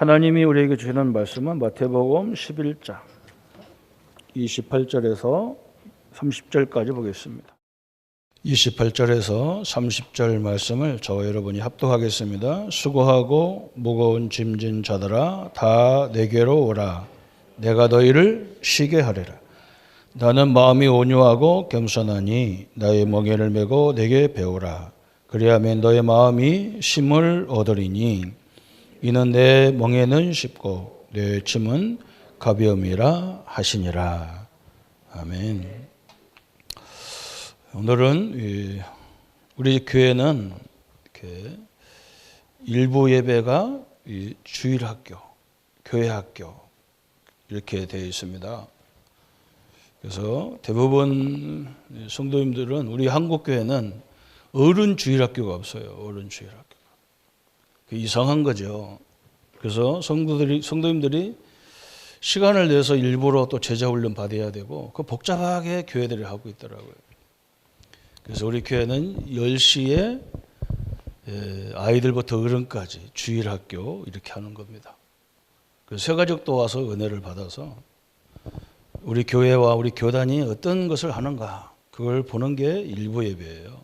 하나님이 우리에게 주시는 말씀은 마태복음 11장 28절에서 30절까지 보겠습니다. 28절에서 30절 말씀을 저와 여러분이 합독하겠습니다. 수고하고 무거운 짐진 자들아 다 내게로 오라. 내가 너희를 쉬게 하리라. 나는 마음이 온유하고 겸손하니 나의 멍에를 메고 내게 배우라. 그리하면 너의 마음이 쉼을 얻으리니 이는 내 멍에는 쉽고 내 짐은 가벼움이라 하시니라. 아멘. 오늘은 우리 교회는 이렇게 일부 예배가 주일학교, 교회학교 이렇게 되어 있습니다. 그래서 대부분 성도님들은 우리 한국교회는 어른 주일학교가 없어요. 어른 주일학교. 이상한 거죠. 그래서 성도님들이 시간을 내서 일부러 또 제자훈련 받아야 되고 그 복잡하게 교회들이 하고 있더라고요. 그래서 우리 교회는 10시에 아이들부터 어른까지 주일학교 이렇게 하는 겁니다. 그래서 새가족도 와서 은혜를 받아서 우리 교회와 우리 교단이 어떤 것을 하는가 그걸 보는 게 일부 예배예요.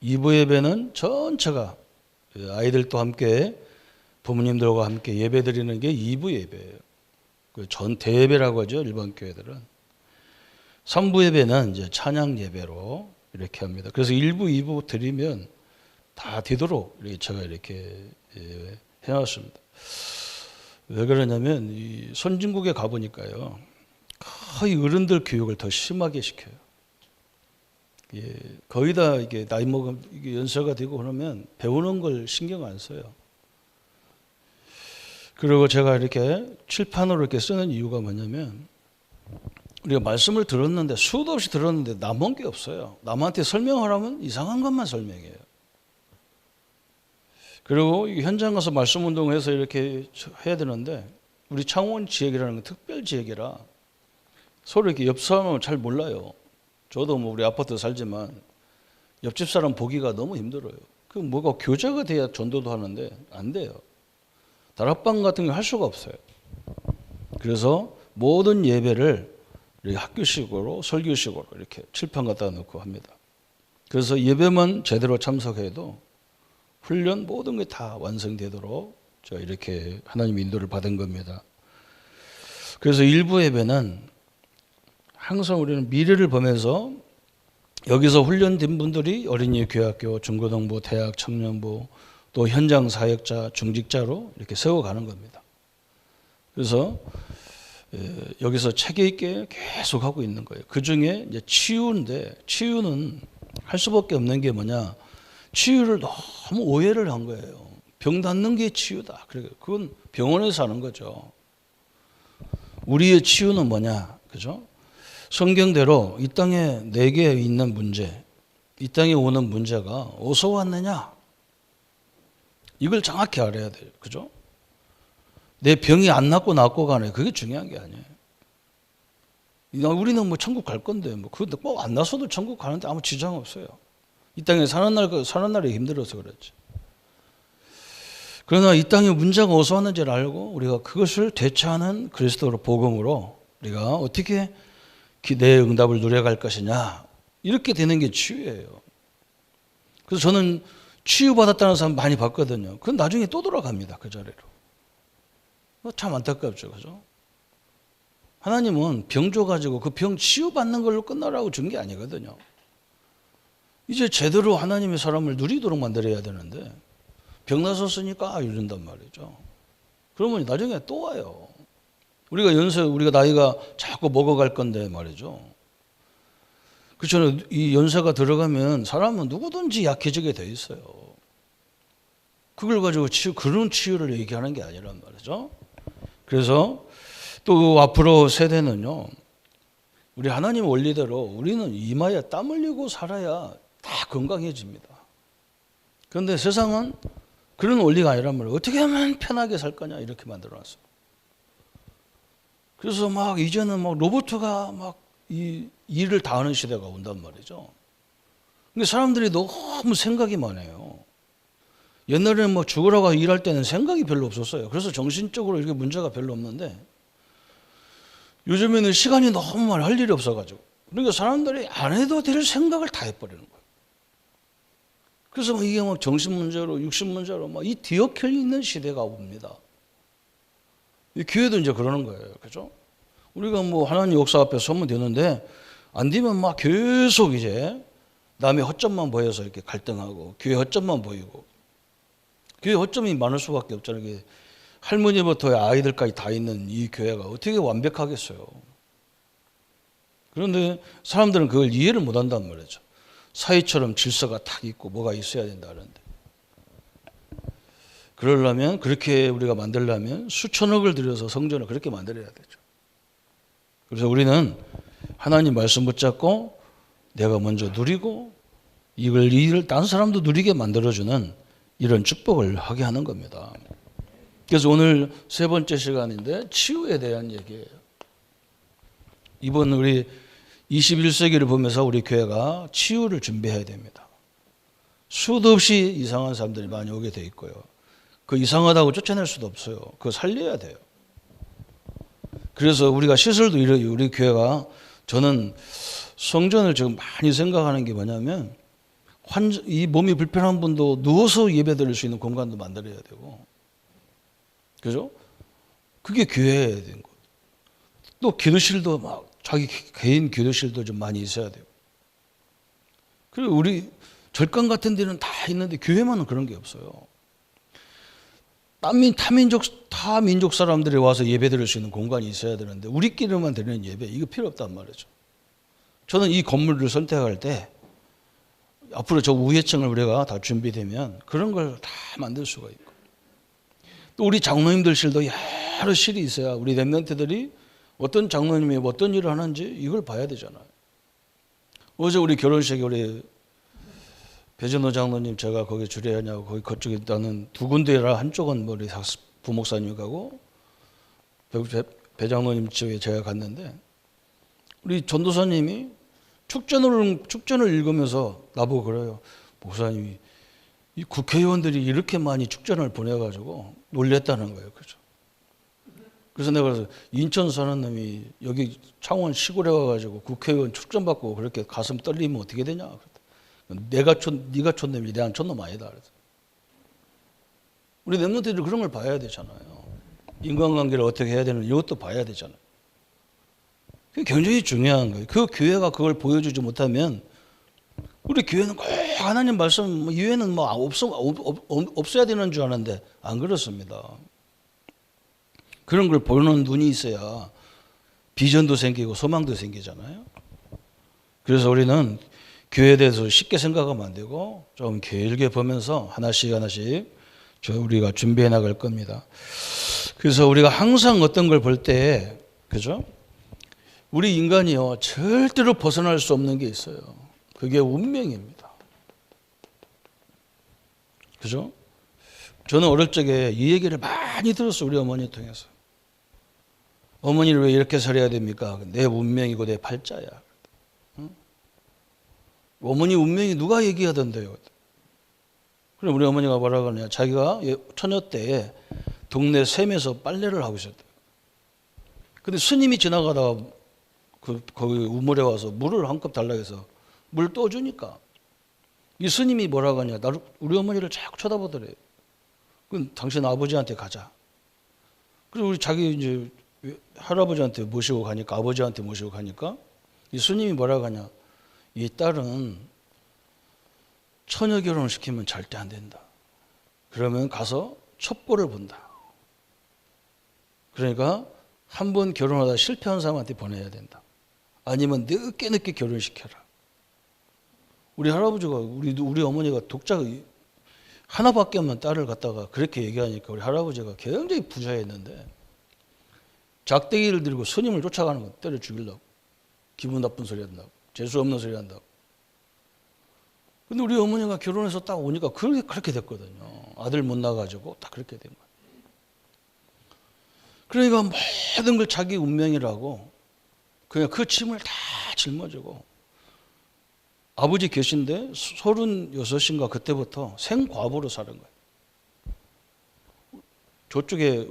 2부 예배는 전체가 아이들도 함께 부모님들과 함께 예배 드리는 게 2부 예배예요. 전 대예배라고 하죠. 일반 교회들은. 3부 예배는 이제 찬양 예배로 이렇게 합니다. 그래서 1부, 2부 드리면 다 되도록 제가 이렇게 해놨습니다. 왜 그러냐면 이 선진국에 가보니까요. 거의 어른들 교육을 더 심하게 시켜요. 거의 다 이게 나이 먹으면 이게 연세가 되고 그러면 배우는 걸 신경 안 써요. 그리고 제가 이렇게 칠판으로 이렇게 쓰는 이유가 뭐냐면 우리가 말씀을 들었는데 수도 없이 들었는데 남은 게 없어요. 남한테 설명하라면 이상한 것만 설명해요. 그리고 현장 가서 말씀 운동해서 이렇게 해야 되는데 우리 창원 지역이라는 건 특별 지역이라 서로 이렇게 옆 사람은 잘 몰라요. 저도 뭐 우리 아파트 살지만 옆집 사람 보기가 너무 힘들어요. 그 뭐가 교제가 돼야 전도도 하는데 안 돼요. 다락방 같은 거 할 수가 없어요. 그래서 모든 예배를 이렇게 학교식으로 설교식으로 이렇게 칠판 갖다 놓고 합니다. 그래서 예배만 제대로 참석해도 훈련 모든 게 다 완성되도록 저 이렇게 하나님 인도를 받은 겁니다. 그래서 일부 예배는 항상 우리는 미래를 보면서 여기서 훈련된 분들이 어린이 교회학교, 중고등부, 대학, 청년부 또 현장 사역자, 중직자로 이렇게 세워가는 겁니다. 그래서 여기서 체계 있게 계속 하고 있는 거예요. 그 중에 이제 치유인데 치유는 할 수밖에 없는 게 뭐냐? 치유를 너무 오해를 한 거예요. 병 낫는 게 치유다. 그건 병원에서 하는 거죠. 우리의 치유는 뭐냐? 그죠? 성경대로 이 땅에 내게 있는 문제, 이 땅에 오는 문제가 어디서 왔느냐? 이걸 정확히 알아야 돼요. 그죠? 내 병이 안 낫고 가네. 그게 중요한 게 아니에요. 우리는 뭐 천국 갈 건데, 뭐, 그거 꼭 안 나서도 천국 가는데 아무 지장 없어요. 이 땅에 사는 날이 힘들어서 그렇지. 그러나 이 땅에 문제가 어디서 왔는지를 알고 우리가 그것을 대처하는 그리스도로 복음으로 우리가 어떻게 내 응답을 누려갈 것이냐 이렇게 되는 게 치유예요. 그래서 저는 치유받았다는 사람 많이 봤거든요. 그건 나중에 또 돌아갑니다. 그 자리로. 참 안타깝죠. 그죠? 하나님은 병 줘가지고 그 병 치유받는 걸로 끝나라고 준 게 아니거든요. 이제 제대로 하나님의 사람을 누리도록 만들어야 되는데 병 나섰으니까 이런단 말이죠. 그러면 나중에 또 와요. 우리가 나이가 자꾸 먹어갈 건데 말이죠. 그렇잖아요. 이 연세가 들어가면 사람은 누구든지 약해지게 돼 있어요. 그걸 가지고 그런 치유를 얘기하는 게 아니란 말이죠. 그래서 또 앞으로 세대는요. 우리 하나님 원리대로 우리는 이마에 땀 흘리고 살아야 다 건강해집니다. 그런데 세상은 그런 원리가 아니란 말이에요. 어떻게 하면 편하게 살 거냐 이렇게 만들어놨어요. 그래서 막 이제는 막 로봇가 막 이 일을 다 하는 시대가 온단 말이죠. 근데 사람들이 너무 생각이 많아요. 옛날에는 뭐 죽으라고 일할 때는 생각이 별로 없었어요. 그래서 정신적으로 이렇게 문제가 별로 없는데 요즘에는 시간이 너무 많이 할 일이 없어가지고 그러니까 사람들이 안 해도 될 생각을 다 해버리는 거예요. 그래서 뭐 이게 막 정신 문제로 육신 문제로 막 이 뒤엉켜 있는 시대가 옵니다. 이 교회도 이제 그러는 거예요. 그죠? 우리가 뭐 하나님 역사 앞에 서면 되는데 안 되면 막 계속 이제 남의 허점만 보여서 이렇게 갈등하고 교회 허점만 보이고 교회 허점이 많을 수밖에 없잖아요. 이게 할머니부터 아이들까지 다 있는 이 교회가 어떻게 완벽하겠어요. 그런데 사람들은 그걸 이해를 못한단 말이죠. 사회처럼 질서가 딱 있고 뭐가 있어야 된다 그러는데 그러려면 그렇게 우리가 만들려면 수천억을 들여서 성전을 그렇게 만들어야 되죠. 그래서 우리는 하나님 말씀 붙잡고 내가 먼저 누리고 이걸 다른 사람도 누리게 만들어주는 이런 축복을 하게 하는 겁니다. 그래서 오늘 세 번째 시간인데 치유에 대한 얘기예요. 이번 우리 21세기를 보면서 우리 교회가 치유를 준비해야 됩니다. 수도 없이 이상한 사람들이 많이 오게 돼 있고요. 그 이상하다고 쫓아낼 수도 없어요. 그거 살려야 돼요. 그래서 우리가 시설도 우리 교회가 저는 성전을 지금 많이 생각하는 게 뭐냐면 이 몸이 불편한 분도 누워서 예배 드릴 수 있는 공간도 만들어야 되고 그죠? 그게 교회에 된 거. 또 기도실도 막 자기 개인 기도실도 좀 많이 있어야 돼요. 그리고 우리 절간 같은 데는 다 있는데 교회만은 그런 게 없어요. 타 민족 사람들이 와서 예배 드릴 수 있는 공간이 있어야 되는데 우리끼리만 드리는 예배 이거 필요 없단 말이죠. 저는 이 건물을 선택할 때 앞으로 저 우회층을 우리가 다 준비되면 그런 걸 다 만들 수가 있고 또 우리 장로님들실도 여러 실이 있어야 우리 랩런트들이 어떤 장로님이 어떤 일을 하는지 이걸 봐야 되잖아요. 어제 우리 결혼식에 우리 배진호 장로님 제가 거기 주례하냐고 거기 그쪽에 있다는 두 군데라 한쪽은 우리 부목사님 가고 배 장로님 집에 제가 갔는데 우리 전도사님이 축전을 읽으면서 나보고 그래요. 목사님이 이 국회의원들이 이렇게 많이 축전을 보내가지고 놀랬다는 거예요. 그죠? 그래서 내가 그래서 인천 사는 놈이 여기 창원 시골에 와가지고 국회의원 축전 받고 그렇게 가슴 떨리면 어떻게 되냐? 네가 촌놈이 내가 촌놈 아니다. 그래서 우리 랩런트들이 그런 걸 봐야 되잖아요. 인간관계를 어떻게 해야 되는 이것도 봐야 되잖아요. 그게 굉장히 중요한 거예요. 그 교회가 그걸 보여주지 못하면 우리 교회는 꼭 하나님 말씀 이외에는 뭐 없어야 되는 줄 아는데 안 그렇습니다. 그런 걸 보는 눈이 있어야 비전도 생기고 소망도 생기잖아요. 그래서 우리는 교회에 대해서 쉽게 생각하면 안 되고 좀 길게 보면서 하나씩 우리가 준비해 나갈 겁니다. 그래서 우리가 항상 어떤 걸 볼 때 그죠? 우리 인간이요 절대로 벗어날 수 없는 게 있어요. 그게 운명입니다. 그죠? 저는 어릴 적에 이 얘기를 많이 들었어요. 우리 어머니 통해서. 어머니를 왜 이렇게 살아야 됩니까? 내 운명이고 내 팔자야. 응? 어머니 운명이 누가 얘기하던데요? 그럼 우리 어머니가 뭐라고 하냐? 자기가 처녀 때에 동네 샘에서 빨래를 하고 있었대요. 근데 스님이 지나가다가 거기 우물에 와서 물을 한 컵 달라고 해서 물 떠주니까 이 스님이 뭐라고 하냐? 우리 어머니를 자꾸 쳐다보더래요. 그럼 당신 아버지한테 가자. 그리고 우리 자기 이제 할아버지한테 모시고 가니까 아버지한테 모시고 가니까 이 스님이 뭐라고 하냐? 이 딸은 처녀 결혼을 시키면 절대 안 된다. 그러면 가서 첩보를 본다. 그러니까 한 번 결혼하다 실패한 사람한테 보내야 된다. 아니면 늦게 결혼시켜라. 우리 할아버지가 우리 어머니가 독자가 하나밖에 없는 딸을 갖다가 그렇게 얘기하니까 우리 할아버지가 굉장히 부자였는데 작대기를 들고 스님을 쫓아가는 거 때려 죽이려고 기분 나쁜 소리 한다고 재수 없는 소리 한다고. 근데 우리 어머니가 결혼해서 딱 오니까 그렇게 됐거든요. 아들 못 낳아가지고 딱 그렇게 된 거예요. 그러니까 모든 걸 자기 운명이라고 그냥 그 짐을 다 짊어지고 아버지 계신데 36인가 그때부터 생과부로 사는 거예요. 저쪽에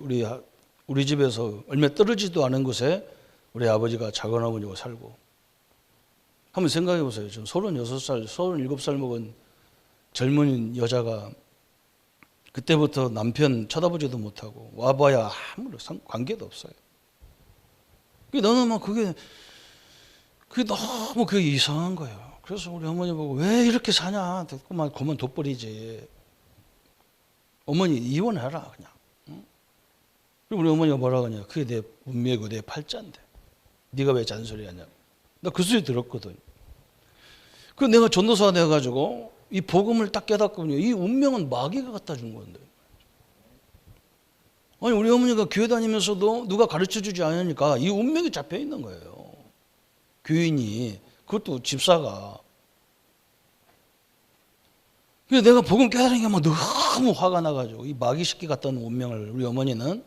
우리 집에서 얼마 떨어지도 않은 곳에 우리 아버지가 작은 어머니가 살고. 한번 생각해 보세요. 지금 36살, 37살 먹은 젊은 여자가 그때부터 남편 쳐다보지도 못하고 와봐야 아무런 관계도 없어요. 너는 막 그게 너무 그게 이상한 거예요. 그래서 우리 어머니 보고 왜 이렇게 사냐? 그만 둬버리지. 어머니 이혼해라 그냥. 응? 그리고 우리 어머니가 뭐라고 하냐? 그게 내 운명이고 내 팔자인데 네가 왜 잔소리하냐? 나 그 소리 들었거든. 그 내가 전도사가 돼가지고 이 복음을 딱 깨닫거든요. 이 운명은 마귀가 갖다 준 건데. 아니 우리 어머니가 교회 다니면서도 누가 가르쳐주지 않으니까 이 운명이 잡혀 있는 거예요. 교인이, 그것도 집사가. 그래서 내가 복음 깨달으니까 막 너무 화가 나가지고 이 마귀 새끼 같던 운명을 우리 어머니는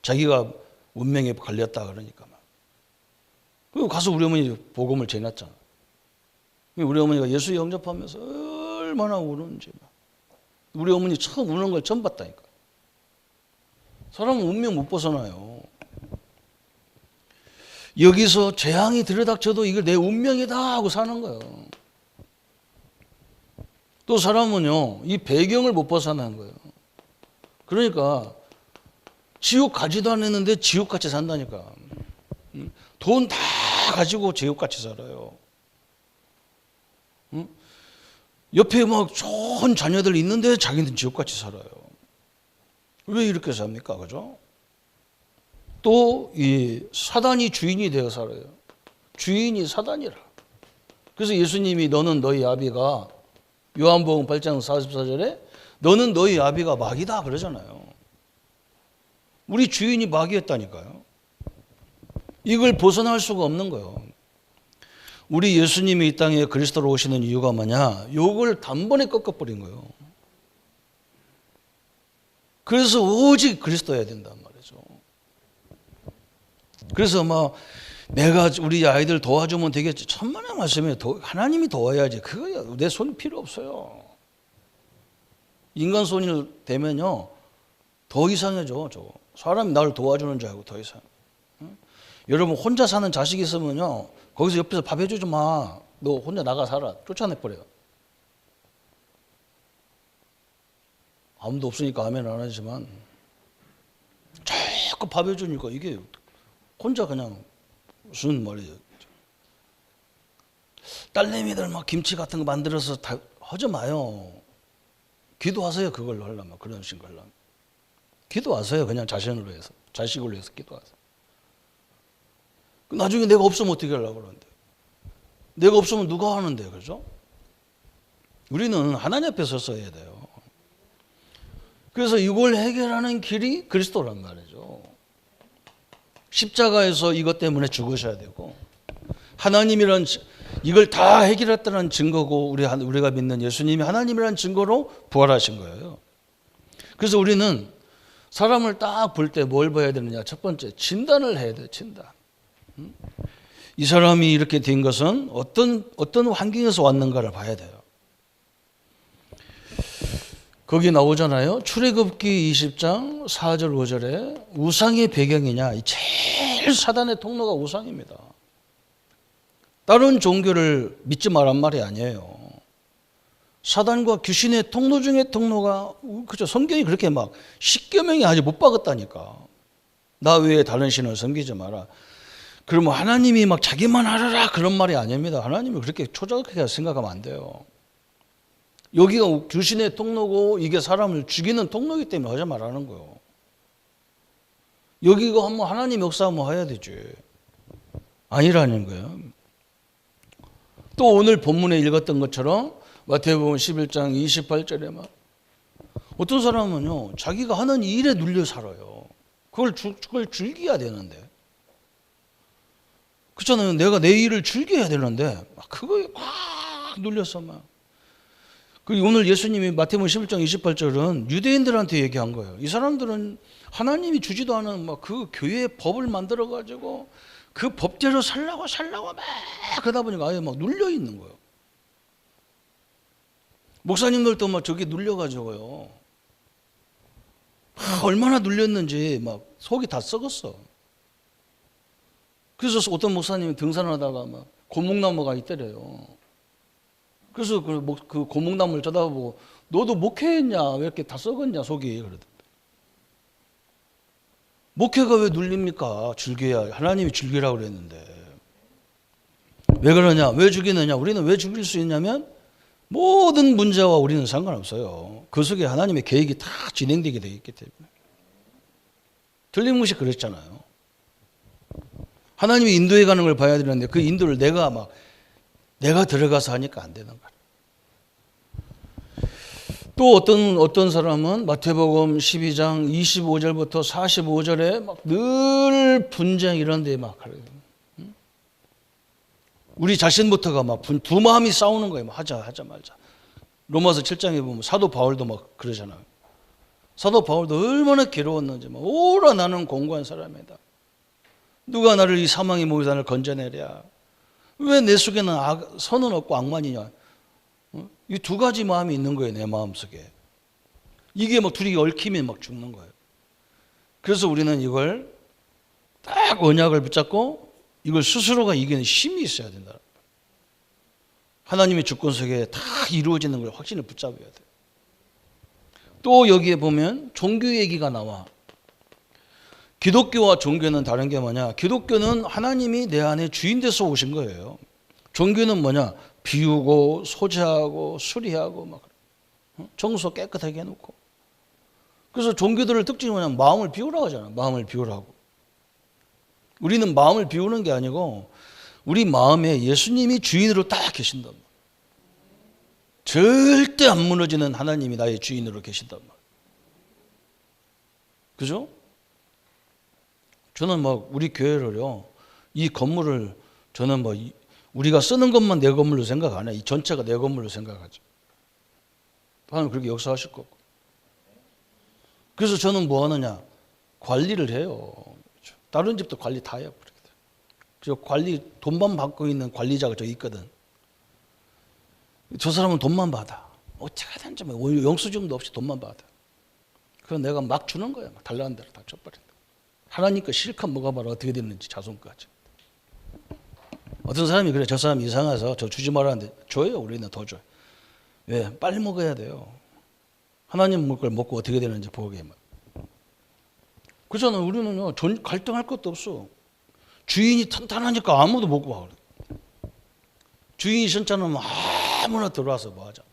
자기가 운명에 걸렸다 그러니까 막. 그리고 가서 우리 어머니 복음을 전했잖아. 우리 어머니가 예수 영접하면서 얼마나 우는지 막. 우리 어머니 처음 우는 걸 처음 봤다니까. 사람은 운명 못 벗어나요. 여기서 재앙이 들이닥쳐도 이걸 내 운명이다 하고 사는 거예요. 또 사람은요, 이 배경을 못 벗어나는 거예요. 그러니까 지옥 가지도 않았는데 지옥같이 산다니까. 돈 다 가지고 지옥같이 살아요. 옆에 막 좋은 자녀들 있는데 자기는 지옥같이 살아요. 왜 이렇게 삽니까? 그죠? 또 이 사단이 주인이 되어 살아요. 주인이 사단이라. 그래서 예수님이 너는 너희 아비가 요한복음 8장 44절에 너는 너희 아비가 마귀다 그러잖아요. 우리 주인이 마귀였다니까요. 이걸 벗어날 수가 없는 거예요. 우리 예수님이 이 땅에 그리스도로 오시는 이유가 뭐냐? 요걸 단번에 꺾어버린 거예요. 그래서 오직 그리스도여야 된단 말이죠. 그래서 막 내가 우리 아이들 도와주면 되겠지. 천만의 말씀이에요. 하나님이 도와야지. 그거야. 내 손이 필요 없어요. 인간 손이 되면요 더 이상해져. 사람이 나를 도와주는 줄 알고 더 이상. 응? 여러분 혼자 사는 자식이 있으면요 거기서 옆에서 밥 해주지 마. 너 혼자 나가 살아. 쫓아내버려요. 아무도 없으니까 아멘 안 하지만 자꾸 밥 해주니까 이게 혼자 그냥 무슨 말이에요. 딸내미들 막 김치 같은 거 만들어서 다 하지 마요. 기도하세요. 그걸로 하려면. 그런 식으로 하려면. 기도하세요. 그냥 자신으로 해서. 자식을 위해서 기도하세요. 나중에 내가 없으면 어떻게 하려고 그러는데. 내가 없으면 누가 하는데. 그죠? 우리는 하나님 앞에 서서 해야 돼요. 그래서 이걸 해결하는 길이 그리스도란 말이죠. 십자가에서 이것 때문에 죽으셔야 되고 하나님이란 이걸 다 해결했다는 증거고 우리가 믿는 예수님이 하나님이란 증거로 부활하신 거예요. 그래서 우리는 사람을 딱 볼 때 뭘 봐야 되느냐? 첫 번째 진단을 해야 돼요. 진단. 이 사람이 이렇게 된 것은 어떤 환경에서 왔는가를 봐야 돼요. 거기 나오잖아요. 출애굽기 20장 4절 5절에 우상의 배경이냐? 제일 사단의 통로가 우상입니다. 다른 종교를 믿지 말란 말이 아니에요. 사단과 귀신의 통로 중에 통로가 그죠? 성경이 그렇게 막 십계명이 아직 못 박았다니까. 나 외에 다른 신을 섬기지 마라. 그러면 하나님이 막 자기만 하라라 그런 말이 아닙니다. 하나님이 그렇게 초자하게 생각하면 안 돼요. 여기가 귀신의 통로고 이게 사람을 죽이는 통로이기 때문에 하지 말라는 거예요. 여기가 한번 하나님 역사 한번 해야 되지. 아니라는 거예요. 또 오늘 본문에 읽었던 것처럼 마태복음 11장 28절에 막 어떤 사람은요 자기가 하는 일에 눌려 살아요. 그걸 즐겨야 되는데 그렇잖아요. 내가 내 일을 즐겨야 되는데 막 그거에 꽉 눌려서 막 그리고 오늘 예수님이 마태복음 11장 28절은 유대인들한테 얘기한 거예요. 이 사람들은 하나님이 주지도 않은 막 그 교회의 법을 만들어 가지고 그 법대로 살라고 막 그러다 보니까 아예 막 눌려 있는 거예요. 목사님들도 막 저기 눌려 가지고요. 얼마나 눌렸는지 막 속이 다 썩었어. 그래서 어떤 목사님이 등산하다가 막 고목나무가 있더래요. 그래서 그 고목나무를 쳐다보고 너도 목회했냐? 왜 이렇게 다 썩었냐 속이 그러던데. 목회가 왜 눌립니까? 즐겨야 하나님이 즐기라고 그랬는데 왜 그러냐? 왜 죽이느냐? 우리는 왜 죽일 수 있냐면 모든 문제와 우리는 상관없어요. 그 속에 하나님의 계획이 다 진행되게 되어 있기 때문에. 틀림없이 그랬잖아요. 하나님이 인도해 가는 걸 봐야 되는데 그 인도를 내가 들어가서 하니까 안 되는 거예요. 또 어떤 사람은 마태복음 12장 25절부터 45절에 막 늘 분쟁 이런 데 막 그래요. 우리 자신부터가 막 두 마음이 싸우는 거예요. 하자 말자. 로마서 7장에 보면 사도 바울도 막 그러잖아요. 사도 바울도 얼마나 괴로웠는지 막 오라 나는 공고한 사람이다. 누가 나를 이 사망의 모기단을 건져내랴. 왜 내 속에는 선은 없고 악만이냐. 이 두 가지 마음이 있는 거예요. 내 마음속에. 이게 막 둘이 얽히면 막 죽는 거예요. 그래서 우리는 이걸 딱 언약을 붙잡고 이걸 스스로가 이기는 힘이 있어야 된다. 하나님의 주권 속에 다 이루어지는 걸 확신을 붙잡아야 돼요. 또 여기에 보면 종교 얘기가 나와. 기독교와 종교는 다른 게 뭐냐? 기독교는 하나님이 내 안에 주인 돼서 오신 거예요. 종교는 뭐냐? 비우고 소재하고 수리하고 막 청소 깨끗하게 해놓고. 그래서 종교들의 특징이 뭐냐면 마음을 비우라고 하잖아요. 마음을 비우라고. 우리는 마음을 비우는 게 아니고 우리 마음에 예수님이 주인으로 딱 계신단 말이에요. 절대 안 무너지는 하나님이 나의 주인으로 계신단 말이에요. 그죠? 저는 막 우리 교회를요, 이 건물을 저는 뭐 우리가 쓰는 것만 내 건물로 생각 안 해요. 이 전체가 내 건물로 생각하죠. 하나님 그렇게 역사하실 거고. 그래서 저는 뭐 하느냐? 관리를 해요. 다른 집도 관리 다 해요. 그래서 관리, 돈만 받고 있는 관리자가 저 있거든. 저 사람은 돈만 받아. 어떻게든지 영수증도 없이 돈만 받아. 그래서 내가 막 주는 거야. 막 달라는 대로 다 줘버린다. 하나님 거 실컷 먹어봐라 어떻게 됐는지 자손까지. 어떤 사람이 그래, 저 사람 이상해서 저 주지 말라는데 줘요. 우리는 더 줘요. 왜? 빨리 먹어야 돼요. 하나님 먹을 걸 먹고 어떻게 되는지 보게. 그렇잖아요. 우리는요, 갈등할 것도 없어. 주인이 탄탄하니까 아무도 못 봐. 주인이 신짜면 아무나 들어와서 뭐 하자.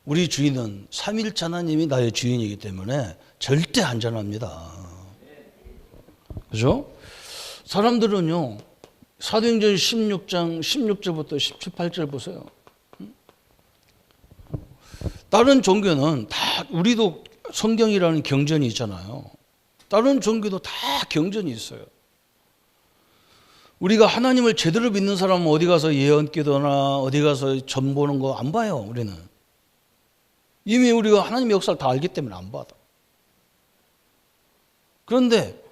우리 주인은 삼위일체 하나님이 나의 주인이기 때문에 절대 안전합니다. 그죠? 사람들은요, 사도행전 16장 16절부터 17, 18절 보세요. 다른 종교는 다, 우리도 성경이라는 경전이 있잖아요. 다른 종교도 다 경전이 있어요. 우리가 하나님을 제대로 믿는 사람은 어디 가서 예언기도나 어디 가서 전 보는 거 안 봐요. 우리는 이미 우리가 하나님의 역사를 다 알기 때문에 안 받아. 그런데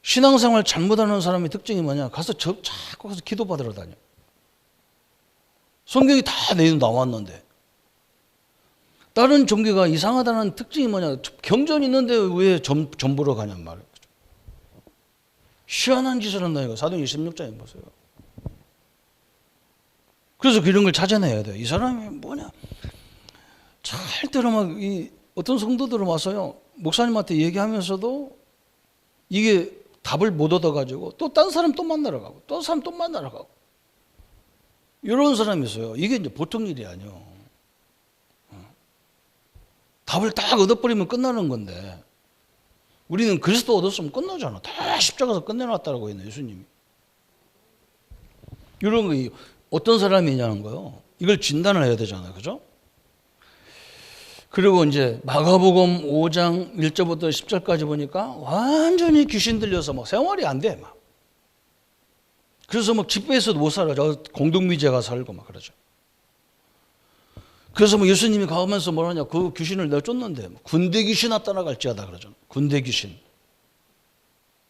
신앙생활 잘못하는 사람의 특징이 뭐냐? 자꾸 가서 기도받으러 다녀. 성경이 다 나왔는데. 다른 종교가 이상하다는 특징이 뭐냐? 경전이 있는데 왜 전 보러 가냔 말이에요. 희한한 짓을 한다 이거. 사도행전 16장에 보세요. 그래서 그런 걸 찾아내야 돼요. 이 사람이 뭐냐? 절대로 어떤 성도들은 와서요, 목사님한테 얘기하면서도 이게 답을 못 얻어가지고 또 딴 사람 또 만나러 가고 또 사람 또 만나러 가고 이런 사람이 있어요. 이게 이제 보통 일이 아니에요. 답을 딱 얻어버리면 끝나는 건데 우리는 그리스도 얻었으면 끝나잖아. 다 십자가에서 끝내놨다라고 했네, 예수님이. 이런 거 어떤 사람이냐는 거예요. 이걸 진단을 해야 되잖아요. 그죠? 그리고 이제 마가복음 5장 1절부터 10절까지 보니까 완전히 귀신 들려서 막 생활이 안 돼. 막. 그래서 막 집회에서도 못 살아. 저 공동미제가 살고 막 그러죠. 그래서 뭐 예수님이 가면서 뭐라냐, 그 귀신을 내가 쫓는데 군대 귀신아 떠나갈지어다 그러죠. 군대 귀신.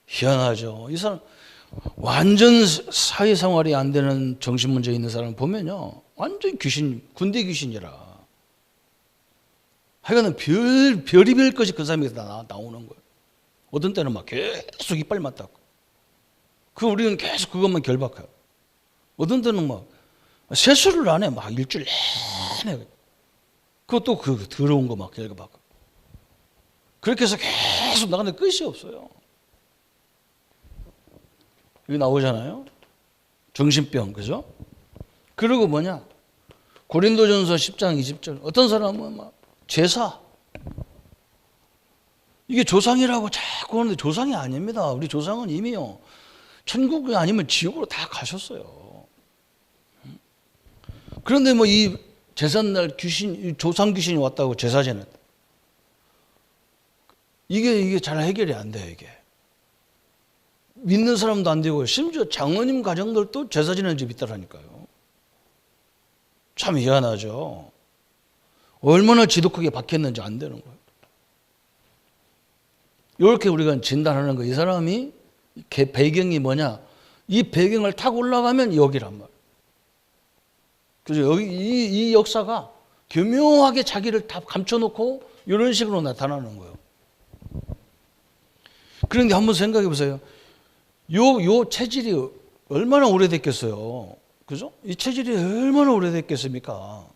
희한하죠. 이 사람 완전 사회생활이 안 되는 정신문제 있는 사람 보면요, 완전 군대 귀신이라. 하여간은 별의별 것이 그 사람에게 다 나오는 거예요. 어떤 때는 막 계속 이빨만 닦고. 우리는 계속 그것만 결박해요. 어떤 때는 막 세수를 안 해. 막 일주일 내내. 그것도 그 더러운 거 막 결박하고. 그렇게 해서 계속 나가는데 끝이 없어요. 여기 나오잖아요. 정신병, 그죠? 그리고 뭐냐? 고린도전서 10장 20절. 어떤 사람은 막 제사. 이게 조상이라고 자꾸 하는데 조상이 아닙니다. 우리 조상은 이미요. 천국이 아니면 지옥으로 다 가셨어요. 그런데 뭐 이 제삿날 조상 귀신이 왔다고 제사 지냈다. 이게 잘 해결이 안 돼요, 이게. 믿는 사람도 안 되고, 심지어 장로님 가정들도 제사 지내는 집 있다라니까요. 참 희한하죠. 얼마나 지독하게 박혔는지 안 되는 거예요. 이렇게 우리가 진단하는 거예요. 이 사람이 배경이 뭐냐? 이 배경을 타고 올라가면 여기란 말이에요. 그래서 여기 이 역사가 교묘하게 자기를 다 감춰놓고 이런 식으로 나타나는 거예요. 그런데 한번 생각해 보세요. 요 체질이 얼마나 오래됐겠어요. 그죠? 이 체질이 얼마나 오래됐겠습니까?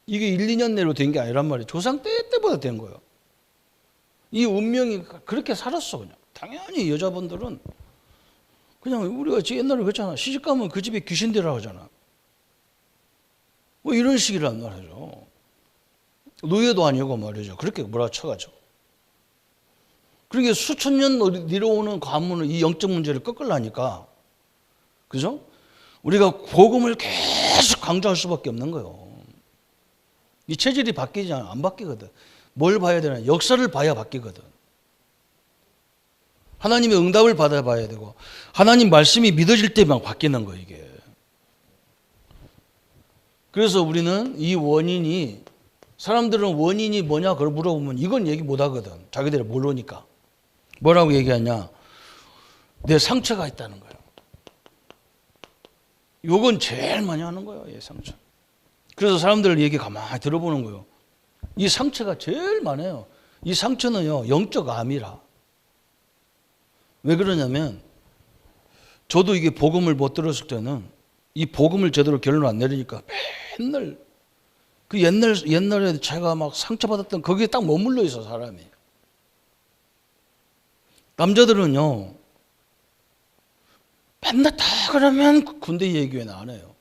이게 1, 2년 내로 된 게 아니란 말이에요. 조상 때보다 된 거예요. 이 운명이 그렇게 살았어, 그냥. 당연히 여자분들은 그냥 우리가 옛날에 그랬잖아. 시집가면 그 집에 귀신들이라 하잖아. 뭐 이런 식이란 말이죠. 노예도 아니고 말이죠. 그렇게 몰아쳐가지고. 그러니까 수천 년 내려오는 가문은 이 영적 문제를 꺾으려니까, 그죠? 우리가 복음을 계속 강조할 수밖에 없는 거예요. 이 체질이 바뀌지 않아, 안 바뀌거든. 뭘 봐야 되나? 역사를 봐야 바뀌거든. 하나님의 응답을 받아봐야 되고, 하나님 말씀이 믿어질 때만 바뀌는 거예요, 이게. 그래서 우리는 이 원인이, 사람들은 원인이 뭐냐 그걸 물어보면 이건 얘기 못 하거든. 자기들이 모르니까. 뭐라고 얘기하냐? 내 상처가 있다는 거예요. 요건 제일 많이 하는 거예요, 이 상처. 그래서 사람들 얘기 가만히 들어보는 거예요. 이 상처가 제일 많아요. 이 상처는요, 영적 암이라. 왜 그러냐면, 저도 이게 복음을 못 들었을 때는 이 복음을 제대로 결론 안 내리니까 맨날 그 옛날에 제가 막 상처받았던 거기에 딱 머물러 있어, 사람이. 남자들은요, 맨날 다 그러면 군대 얘기 왜 안 해요?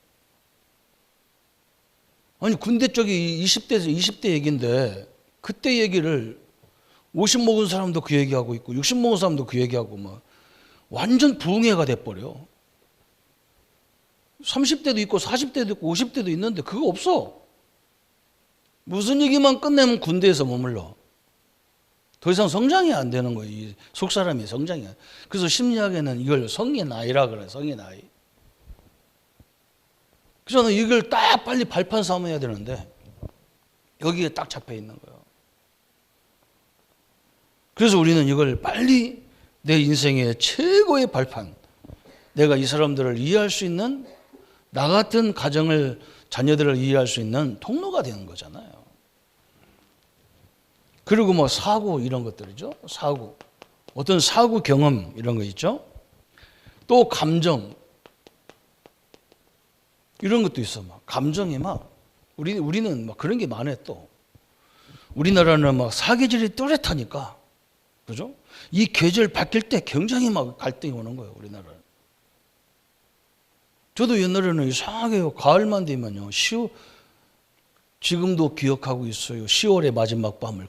아니, 군대 쪽이 20대 얘기인데, 그때 얘기를 50 먹은 사람도 그 얘기하고 있고, 60 먹은 사람도 그 얘기하고, 막, 완전 부흥회가 돼버려. 30대도 있고, 40대도 있고, 50대도 있는데, 그거 없어. 무슨 얘기만 끝내면 군대에서 머물러. 더 이상 성장이 안 되는 거예요. 이 속사람이 성장이. 그래서 심리학에는 이걸 성의 나이라 그래요. 성의 나이. 그래서 이걸 딱 빨리 발판 삼아야 되는데 여기에 딱 잡혀 있는 거예요. 그래서 우리는 이걸 빨리 내 인생의 최고의 발판, 내가 이 사람들을 이해할 수 있는, 나 같은 가정을, 자녀들을 이해할 수 있는 통로가 되는 거잖아요. 그리고 뭐 사고 이런 것들이죠. 사고. 어떤 사고 경험 이런 거 있죠. 또 감정. 이런 것도 있어. 막 감정이 막 우리는 막 그런 게 많아 또. 우리나라는 막 사계절이 뚜렷하니까. 그죠? 이 계절 바뀔 때 굉장히 막 갈등이 오는 거예요, 우리나라는. 저도 옛날에는 이상하게요. 가을만 되면요. 지금도 기억하고 있어요. 10월의 마지막 밤을.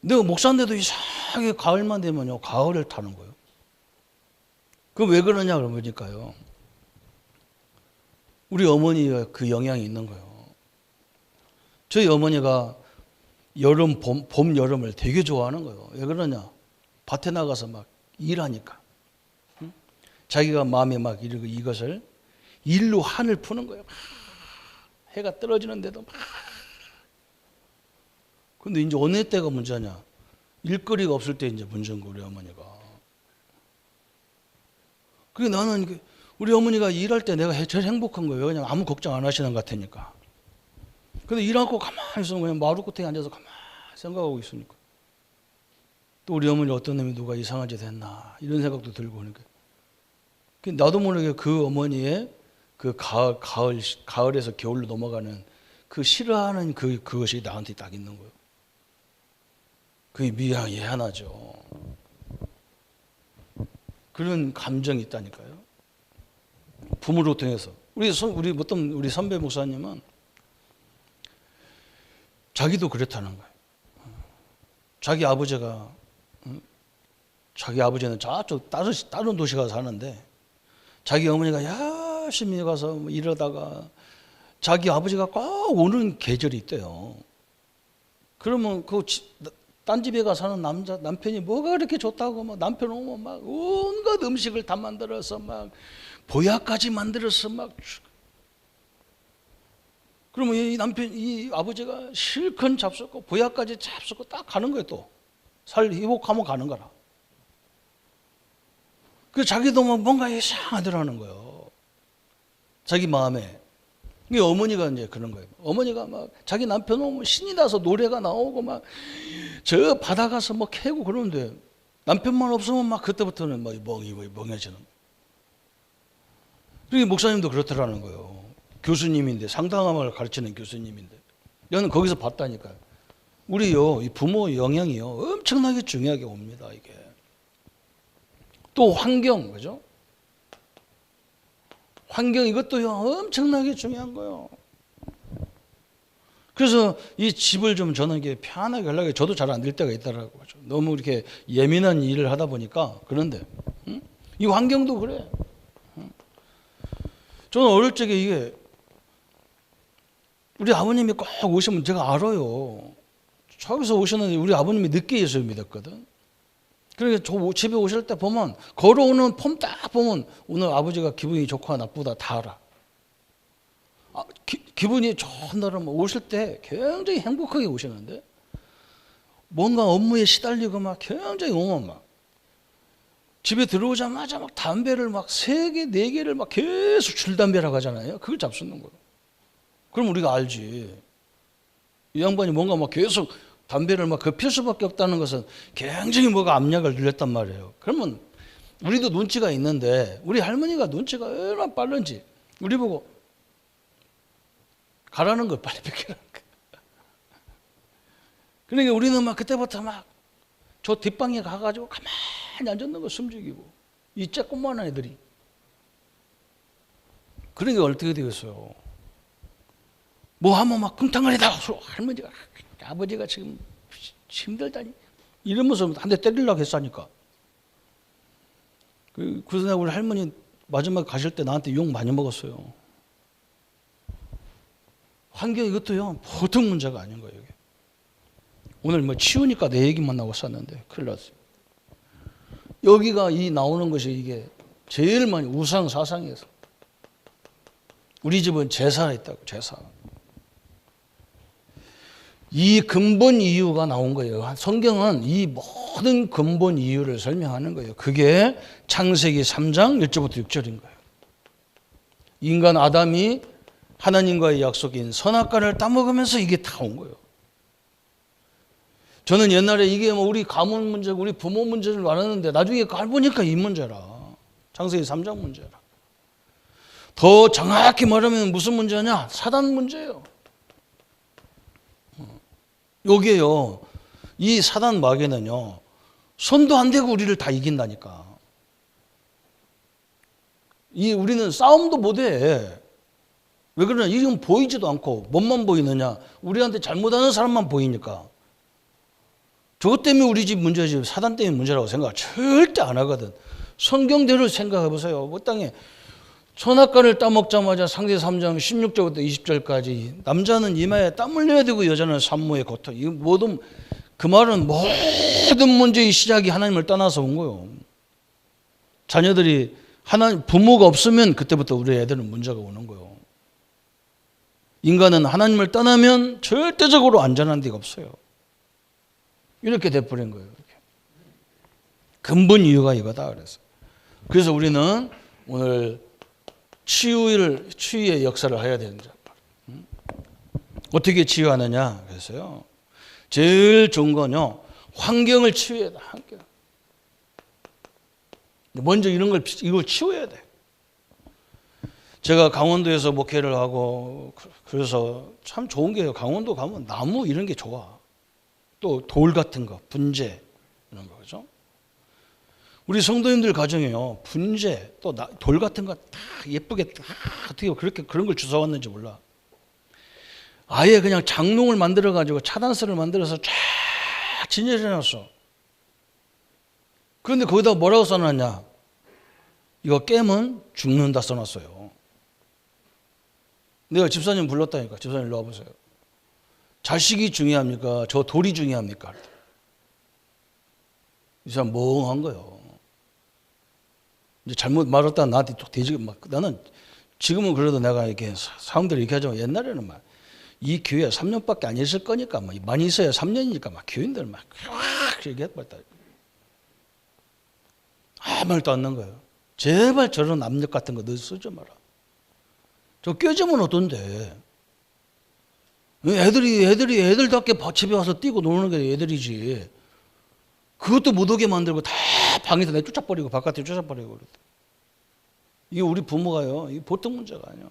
내가 목사인데도 이상하게 가을만 되면요. 가을을 타는 거예요. 그 왜 그러냐 그러니까요. 우리 어머니가 그 영향이 있는 거예요. 저희 어머니가 여름, 봄, 여름을 되게 좋아하는 거예요. 왜 그러냐? 밭에 나가서 막 일하니까. 응? 자기가 마음에 막 이것을 일로 한을 푸는 거예요. 막 해가 떨어지는데도 막. 근데 이제 어느 때가 문제냐? 일거리가 없을 때 이제 문제인 거, 우리 어머니가. 그게 나는 우리 어머니가 일할 때 내가 제일 행복한 거예요. 왜냐면 아무 걱정 안 하시는 것 같으니까. 근데 일 않고 가만히 있으면 그냥 마루코탱이 앉아서 가만히 생각하고 있으니까. 또 우리 어머니 어떤 놈이 누가 이상한 짓 했나 이런 생각도 들고 그러니까. 나도 모르게 그 어머니의 그 가을에서 겨울로 넘어가는 그 싫어하는 그것이 나한테 딱 있는 거예요. 그게 미안하죠. 그런 감정이 있다니까요. 부모를 통해서. 우리 선배 목사님은 자기도 그렇다는 거예요. 자기 아버지는 저쪽 다른 도시 가서 사는데 자기 어머니가 열심히 가서 이러다가 자기 아버지가 꼭 오는 계절이 있대요. 그러면 딴 집에 가 사는 남편이 뭐가 그렇게 좋다고 막 남편 오면 막 온갖 음식을 다 만들어서 막 보약까지 만들어서 막 그러면 이 아버지가 실컷 잡수고 보약까지 잡수고 딱 가는 거예요. 또 살 회복하면 가는 거라. 그 자기도 뭔가 이상하더라는 거예요. 자기 마음에. 이게 어머니가 이제 그런 거예요. 어머니가 막 자기 남편 오면 신이 나서 노래가 나오고 막 저 바다 가서 뭐 캐고 그러는데 남편만 없으면 막 그때부터는 막 멍해지는 거예요. 그러니까 목사님도 그렇더라는 거예요. 교수님인데 상담을 가르치는 교수님인데 저는 거기서 봤다니까요. 이 부모 영향이요 엄청나게 중요하게 옵니다. 이게 또 환경 그죠? 환경 이것도요 엄청나게 중요한 거예요. 그래서 이 집을 좀 저는 이게 편하게 하려고 저도 잘 안 될 때가 있더라고요. 너무 이렇게 예민한 일을 하다 보니까 그런데 이 환경도 그래. 저는 어릴 적에 이게 우리 아버님이 꼭 오시면 제가 알아요. 저기서 오셨는데 우리 아버님이 늦게 예수를 믿었거든. 그러니까 저 집에 오실 때 보면 걸어오는 폼 딱 보면 오늘 아버지가 기분이 좋거나 나쁘다 다 알아. 기분이 좋은 날은 오실 때 굉장히 행복하게 오시는데 뭔가 업무에 시달리고 막 굉장히 오면 막 집에 들어오자마자 막 담배를 막 3개, 4개를 막 계속 줄담배라고 하잖아요. 그걸 잡수는 거예요. 그럼 우리가 알지. 이 양반이 뭔가 막 계속 담배를 막 필 수밖에 없다는 것은 굉장히 뭐가 압력을 늘렸단 말이에요. 그러면 우리도 눈치가 있는데 우리 할머니가 눈치가 얼마나 빠른지 우리 보고 가라는 걸 빨리 뺏기라는 거예요. 그러니까 우리는 막 그때부터 막 저 뒷방에 가가지고 가만히 앉았는 거 숨죽이고 이 쬐꼬만한 애들이 그러니까 어떻게 되겠어요. 뭐 하면 막 쿵탕거리다 할머니가 아버지가 지금 힘들다니 이러면서 한 대 때리려고 했으니까 그래서 우리 할머니 마지막에 가실 때 나한테 욕 많이 먹었어요. 환경 이것도요 보통 문제가 아닌 거예요. 이게. 오늘 뭐 치우니까 내 얘기만 나오고 쌌는데 큰일 났어요. 여기가 나오는 것이 이게 제일 많이 우상 사상에서 우리 집은 제사가 있다고 제사. 이 근본 이유가 나온 거예요. 성경은 이 모든 근본 이유를 설명하는 거예요. 그게 창세기 3장 1절부터 6절인 거예요. 인간 아담이 하나님과의 약속인 선악과를 따먹으면서 이게 다 온 거예요. 저는 옛날에 이게 우리 가문 문제고 우리 부모 문제를 알았는데 나중에 알보니까 이 문제라. 창세기 3장 문제라. 더 정확히 말하면 무슨 문제냐? 사단 문제예요. 여기에요. 이 사단 마귀는요. 손도 안 대고 우리를 다 이긴다니까. 우리는 싸움도 못해. 왜 그러냐? 이건 보이지도 않고 뭔만 보이느냐? 우리한테 잘못하는 사람만 보이니까. 저것 때문에 우리 집 문제지 사단 때문에 문제라고 생각 절대 안 하거든. 성경대로 생각해 보세요. 그 땅에 선악과를 따먹자마자 창세기 3장 16절부터 20절까지 남자는 이마에 땀 흘려야 되고 여자는 산모의 고통. 이 모든 그 말은 모든 문제의 시작이 하나님을 떠나서 온 거예요. 자녀들이 부모가 없으면 그때부터 우리 애들은 문제가 오는 거예요. 인간은 하나님을 떠나면 절대적으로 안전한 데가 없어요. 이렇게 돼버린 거예요. 이렇게. 근본 이유가 이거다. 그래서 우리는 오늘 치유의 역사를 해야 되는 거예요. 어떻게 치유하느냐 그랬어요. 제일 좋은 건요, 환경을 치유해야 돼. 환경. 먼저 이걸 치워야 돼. 제가 강원도에서 목회를 하고, 그래서 참 좋은 게요, 강원도 가면 나무 이런 게 좋아. 또 돌 같은 거, 분재 이런 거, 그죠? 우리 성도님들 가정에요, 분재 또 돌 같은 거 다 예쁘게 다 어떻게 그렇게 그런 걸 주워왔는지 몰라. 아예 그냥 장롱을 만들어 가지고 차단스를 만들어서 쫙 진열해 놨어. 그런데 거기다 뭐라고 써놨냐? 이거 깨면 죽는다 써놨어요. 내가 집사님 불렀다니까. 집사님 일로 와보세요. 자식이 중요합니까? 저 돌이 중요합니까? 이 사람 멍한 거예요. 이제 잘못 말했다 나한테 또 대지고 막, 나는 지금은 그래도 내가 이렇게 사람들이 이렇게 하지만 옛날에는 막 이 교회 3년밖에 안 있을 거니까 막 많이 있어야 3년이니까 막 교인들 막 이렇게 했다. 아무 말도 안 하는 거예요. 제발 저런 압력 같은 거 너 쓰지 마라. 저 껴지면 어떤데? 애들답게 집에 와서 뛰고 노는 게 애들이지. 그것도 못 오게 만들고 다 방에서 내쫓아버리고 바깥에 쫓아버리고. 이게 우리 부모가요, 이게 보통 문제가 아니에요.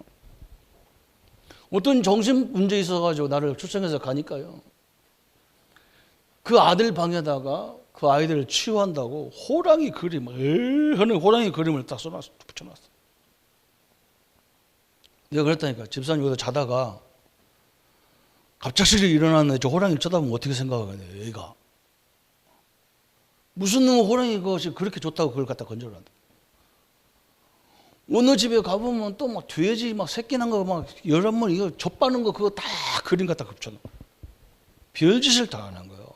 어떤 정신 문제 있어가지고 나를 출생해서 가니까요, 그 아들 방에다가 그 아이들을 치유한다고 호랑이 그림, 하는 호랑이 그림을 딱 붙여놨어. 내가 그랬다니까. 집사님 여기서 자다가 갑작스레 일어났는데 저 호랑이를 쳐다보면 어떻게 생각하겠냐, 얘가. 무슨 놈의 호랑이 것이 그렇게 좋다고 그걸 갖다 건져놨다. 어느 집에 가보면 또 막 돼지 막 새끼 난 거 막 여러 번 이거 젖바는 거 그거 다 그림 갖다 붙여놔. 별짓을 다 하는 거예요.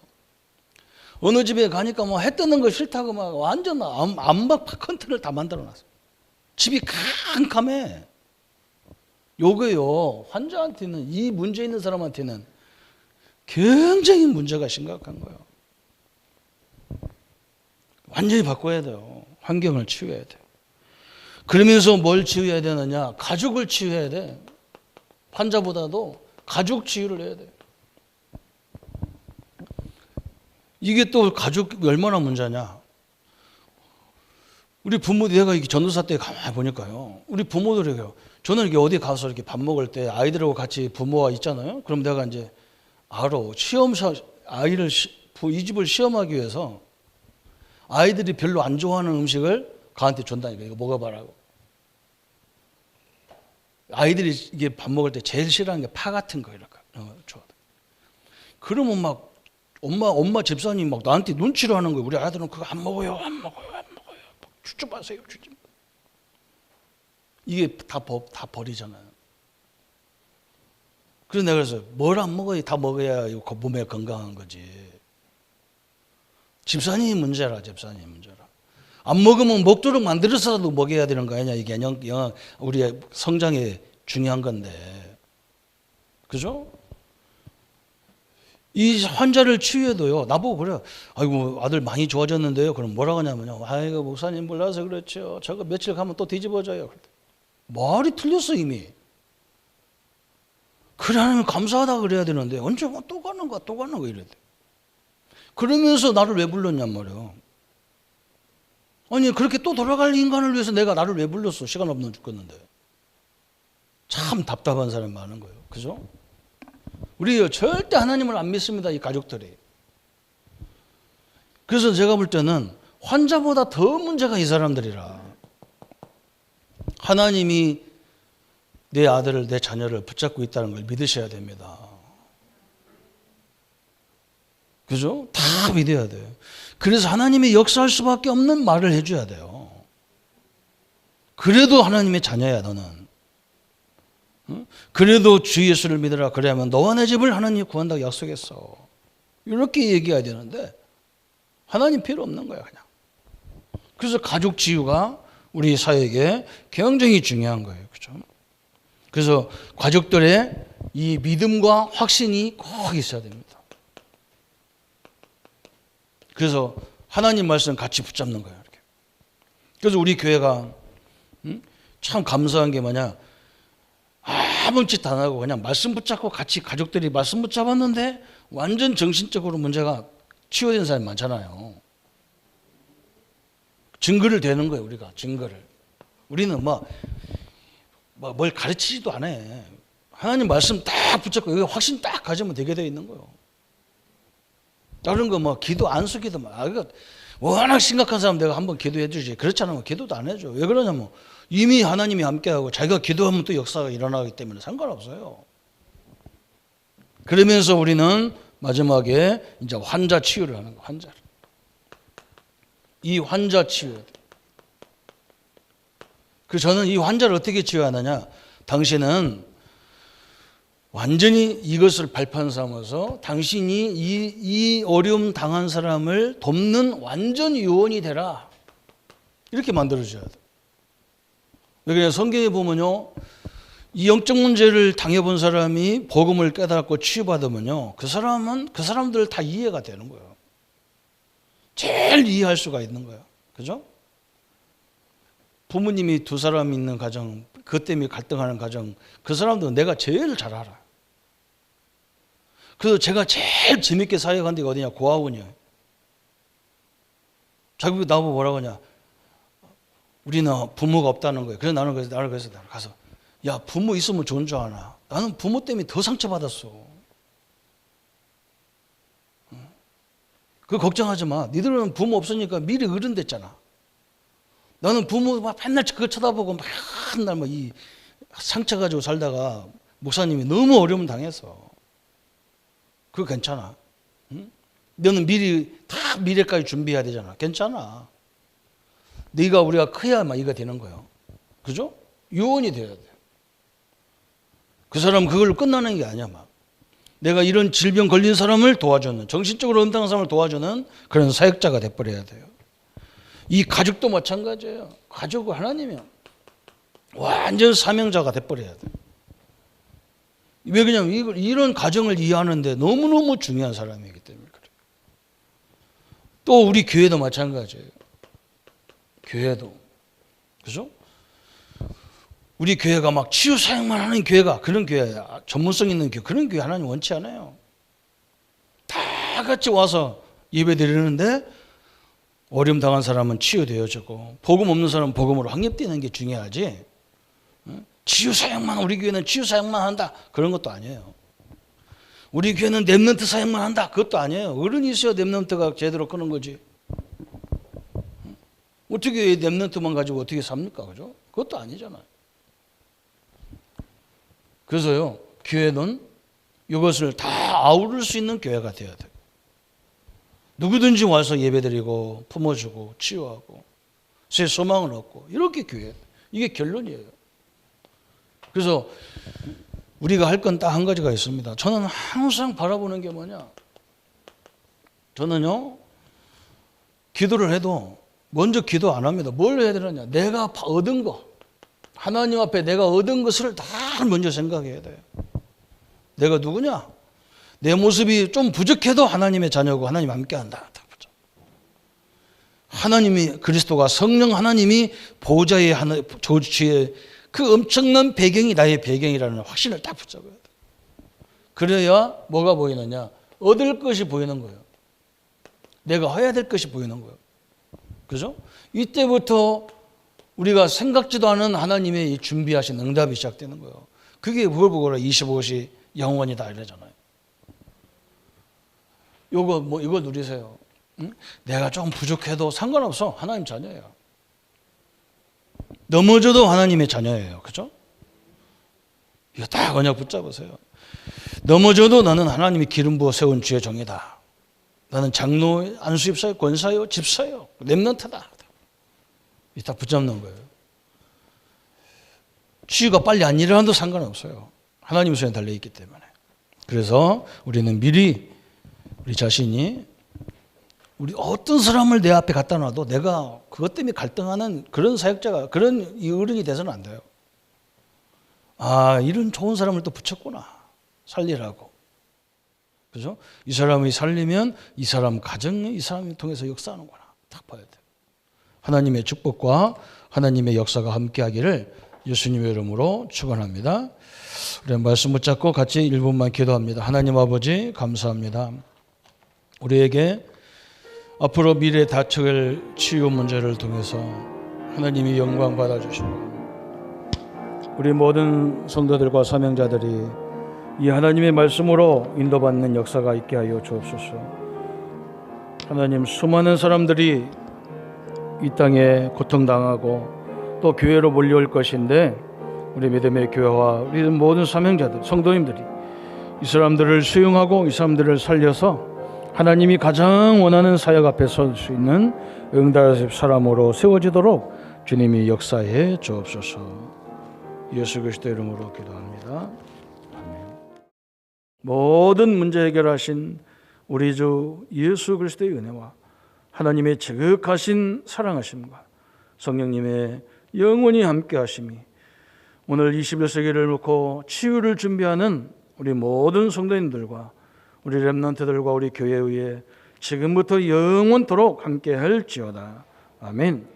어느 집에 가니까 뭐 해 뜨는 거 싫다고 막 완전 암막 컨텐츠를 다 만들어놨어. 집이 캄캄해. 요거요, 환자한테는, 이 문제 있는 사람한테는 굉장히 문제가 심각한 거예요. 완전히 바꿔야 돼요. 환경을 치유해야 돼요. 그러면서 뭘 치유해야 되느냐? 가족을 치유해야 돼. 환자보다도 가족 치유를 해야 돼. 이게 또 가족이 얼마나 문제냐? 우리 부모, 내가 이게 전도사 때 가만히 보니까요, 우리 부모들이요, 저는 이렇게 어디 가서 이렇게 밥 먹을 때 아이들하고 같이 부모와 있잖아요. 그럼 내가 이제 아이를 이 집을 시험하기 위해서 아이들이 별로 안 좋아하는 음식을 가한테 준다니까. 이거 먹어봐라고. 아이들이 이게 밥 먹을 때 제일 싫어하는 게 파 같은 거 이렇게 좋아. 그러면 막 엄마 집사님 막 나한테 눈치를 하는 거예요. 우리 아들은 그거 안 먹어요. 추첨하세요. 이게 다 버리잖아요. 그래서 내가 그래서 뭘 안 먹어야 다 먹어야 몸에 건강한 거지. 집사님이 문제라. 안 먹으면 먹도록 만들어서라도 먹여야 되는 거 아니냐. 이게 우리의 성장에 중요한 건데. 그죠? 이 환자를 치유해도요, 나보고 그래요. 아이고, 아들 많이 좋아졌는데요. 그럼 뭐라고 하냐면요. 아이고, 목사님 몰라서 그렇죠. 저거 며칠 가면 또 뒤집어져요. 말이 틀렸어, 이미. 그래, 하나님 감사하다 그래야 되는데, 언제 또 가는 거야, 이래야 돼. 그러면서 나를 왜 불렀냔 말이에요. 아니, 그렇게 또 돌아갈 인간을 위해서 내가 나를 왜 불렀어? 시간 없는 죽겠는데. 참 답답한 사람이 많은 거예요. 그죠? 우리 절대 하나님을 안 믿습니다, 이 가족들이. 그래서 제가 볼 때는 환자보다 더 문제가 이 사람들이라. 하나님이 내 아들을, 내 자녀를 붙잡고 있다는 걸 믿으셔야 됩니다. 그죠? 다 믿어야 돼요. 그래서 하나님이 역사할 수밖에 없는 말을 해줘야 돼요. 그래도 하나님의 자녀야, 너는. 그래도 주 예수를 믿으라. 그래야만 너와 내 집을 하나님이 구한다고 약속했어. 이렇게 얘기해야 되는데 하나님 필요 없는 거야, 그냥. 그래서 가족 치유가 우리 사회에 굉장히 중요한 거예요. 그죠? 그래서 가족들의 이 믿음과 확신이 꼭 있어야 됩니다. 그래서 하나님 말씀 같이 붙잡는 거예요. 이렇게. 그래서 우리 교회가 참 감사한 게 뭐냐? 아무 짓 안 하고 그냥 말씀 붙잡고 같이 가족들이 말씀 붙잡았는데 완전 정신적으로 문제가 치유된 사람이 많잖아요. 증거를 대는 거예요, 우리가. 증거를. 우리는 뭘 가르치지도 않아. 하나님 말씀 딱 붙잡고 여기 확신 딱 가지면 되게 돼 있는 거예요. 다른 거 기도 안수기도 그러니까 워낙 심각한 사람 내가 한번 기도해 주지. 그렇지 않으면 기도도 안 해줘. 왜 그러냐면 이미 하나님이 함께하고 자기가 기도하면 또 역사가 일어나기 때문에 상관없어요. 그러면서 우리는 마지막에 이제 환자 치유를 하는 거예요. 환자를. 이 환자 치유. 저는 이 환자를 어떻게 치유하느냐. 당신은 완전히 이것을 발판 삼아서 당신이 이 어려움 당한 사람을 돕는 완전 요원이 되라. 이렇게 만들어줘야 돼. 왜 그래요? 성경에 보면요. 이 영적 문제를 당해본 사람이 복음을 깨닫고 치유받으면요. 그 사람들 다 이해가 되는 거예요. 제일 이해할 수가 있는 거예요. 그죠? 부모님이 두 사람 있는 가정, 그것 때문에 갈등하는 가정, 그 사람들은 내가 제일 잘 알아. 그래서 제가 제일 재밌게 사역한 데가 어디냐? 고아원이에요. 자기 나보고 뭐라고 하냐? 우리는 부모가 없다는 거예요. 그래서 나는 가서 야, 부모 있으면 좋은 줄 아나? 나는 부모 때문에 더 상처받았어. 그거 걱정하지 마. 니들은 부모 없으니까 미리 어른 됐잖아. 나는 부모 맨날 그거 쳐다보고 맨날 이 상처 가지고 살다가 목사님이 너무 어려움 당했어. 그거 괜찮아. 응? 너는 미리 다 미래까지 준비해야 되잖아. 괜찮아. 우리가 커야 이거 되는 거예요. 그죠? 요원이 돼야 돼. 그 사람 그걸로 끝나는 게 아니야. 내가 이런 질병 걸린 사람을 도와주는, 정신적으로 엄당한 사람을 도와주는 그런 사역자가 돼버려야 돼요. 이 가족도 마찬가지예요. 가족은 하나님이야. 완전 사명자가 돼버려야 돼. 왜 그러냐면 이런 가정을 이해하는데 너무너무 중요한 사람이기 때문에 그래요. 또 우리 교회도 마찬가지예요. 교회도. 그죠? 우리 교회가 치유 사역만 하는 교회가 그런 교회야. 전문성 있는 교회. 그런 교회 하나님 원치 않아요. 다 같이 와서 예배 드리는데 어려움 당한 사람은 치유되어지고 복음 없는 사람은 복음으로 확립되는 게 중요하지. 치유 사역만 우리 교회는 치유 사역만 한다. 그런 것도 아니에요. 우리 교회는 렘넌트 사역만 한다. 그것도 아니에요. 어른이 있어야 렘넌트가 제대로 끄는 거지. 어떻게 렘넌트만 가지고 어떻게 삽니까? 그죠? 그것도 아니잖아요. 그래서요, 교회는 이것을 다 아우를 수 있는 교회가 되어야 돼요. 누구든지 와서 예배드리고 품어주고 치유하고 새 소망을 얻고 이렇게 교회. 이게 결론이에요. 그래서 우리가 할 건 딱 한 가지가 있습니다. 저는 항상 바라보는 게 뭐냐. 저는요, 기도를 해도 먼저 기도 안 합니다. 뭘 해야 되느냐. 내가 얻은 거. 하나님 앞에 내가 얻은 것을 다 먼저 생각해야 돼요. 내가 누구냐? 내 모습이 좀 부족해도 하나님의 자녀고 하나님 함께한다. 하나님이 그리스도가 성령 하나님이 보호자의 조주의 그 엄청난 배경이 나의 배경이라는 확신을 딱 붙잡아야 돼. 그래야 뭐가 보이느냐? 얻을 것이 보이는 거예요. 내가 해야 될 것이 보이는 거예요. 그죠? 이때부터 우리가 생각지도 않은 하나님의 이 준비하신 응답이 시작되는 거예요. 그게 그걸 보고 25시 영원이다 이러잖아요. 이거 누리세요. 응? 내가 좀 부족해도 상관없어. 하나님 자녀예요. 넘어져도 하나님의 자녀예요. 그죠? 이거 딱 언약 붙잡으세요. 넘어져도 나는 하나님이 기름 부어 세운 주의 종이다. 나는 장로, 안수집사요, 권사요, 집사요, 렘넌트다. 다 붙잡는 거예요. 치유가 빨리 안 일어나도 상관없어요. 하나님 손에 달려있기 때문에. 그래서 우리는 미리 우리 자신이 우리 어떤 사람을 내 앞에 갖다 놔도 내가 그것 때문에 갈등하는 그런 사역자가 그런 어른이 돼서는 안 돼요. 아, 이런 좋은 사람을 또 붙였구나. 살리라고. 그죠? 이 사람이 살리면 이 사람 가정이 이 사람을 통해서 역사하는구나. 딱 봐야 돼요. 하나님의 축복과 하나님의 역사가 함께하기를 예수님의 이름으로 축원합니다. 우리 말씀 붙잡고 같이 1분만 기도합니다. 하나님 아버지 감사합니다. 우리에게 앞으로 미래에 닥쳐갈 치유 문제를 통해서 하나님이 영광 받아주시고 우리 모든 성도들과 사명자들이 이 하나님의 말씀으로 인도받는 역사가 있게 하여 주옵소서. 하나님, 수많은 사람들이 이 땅에 고통당하고 또 교회로 몰려올 것인데 우리 믿음의 교회와 우리 모든 사명자들, 성도님들이 이 사람들을 수용하고 이 사람들을 살려서 하나님이 가장 원하는 사역 앞에 설 수 있는 응답의 사람으로 세워지도록 주님이 역사해 주옵소서. 예수 그리스도 이름으로 기도합니다. 아멘. 모든 문제 해결하신 우리 주 예수 그리스도의 은혜와 하나님의 지극하신 사랑하심과 성령님의 영원히 함께 하심이 오늘 21세기를 놓고 치유를 준비하는 우리 모든 성도님들과 우리 렘넌트들과 우리 교회 위에 지금부터 영원토록 함께 할지어다. 아멘.